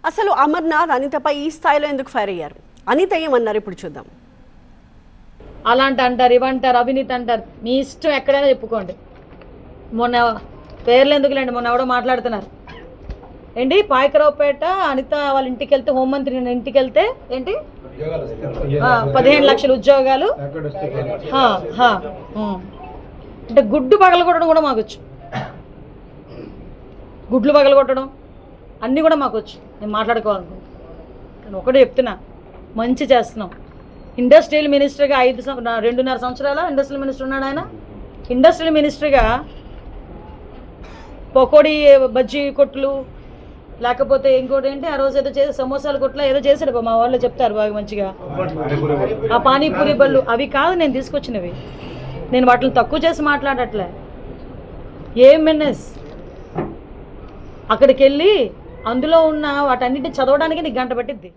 అసలు అమర్నాథ్ అనితపై ఈ స్థాయిలో ఎందుకు ఫైర్ అయ్యారు? అనిత ఏమన్నారు ఇప్పుడు చూద్దాం. అలాంటి అంటారు, ఇవంటారు, అవినీతి అంటారు, మీ ఇష్టం ఎక్కడైనా చెప్పుకోండి. మొన్న పేర్లు ఎందుకులేండి, మొన్న ఎవడో మాట్లాడుతున్నారు ఏంటి, పాయకరావుపేట అనిత వాళ్ళ ఇంటికి వెళ్తే, హోంమంత్రి ఇంటికి వెళ్తే ఏంటి 15 లక్షల ఉద్యోగాలు. అంటే గుడ్డు పగలగొట్టడం కూడా మాకొచ్చు, గుడ్లు పగలగొట్టడం అన్నీ కూడా మాకొచ్చు. నేను మాట్లాడుకోవాలనుకుంటున్నాను కానీ ఒకటే చెప్తున్నా, మంచి చేస్తున్నాం. ఇండస్ట్రియల్ మినిస్టర్గా 2.5 సంవత్సరాల ఇండస్ట్రియల్ మినిస్టర్ ఉన్నాడు ఆయన. ఇండస్ట్రియల్ మినిస్టర్గా పకోడీ బజ్జీ కొట్లు, లేకపోతే ఇంకోటి ఏంటి ఆ రోజు ఏదో చేసి సమోసాల కొట్ల ఏదో చేశాడు, మా వాళ్ళు చెప్తారు బాగా మంచిగా, ఆ పానీపూరి బళ్ళు. అవి కాదు నేను తీసుకొచ్చినవి, నేను వాటిని తక్కువ చేసి మాట్లాడట్లే. ఏఎంఎన్ఎస్ అక్కడికి వెళ్ళి అందులో ఉన్న వాటన్నిటిని చదవడానికి నీకు గంట పట్టిద్ది.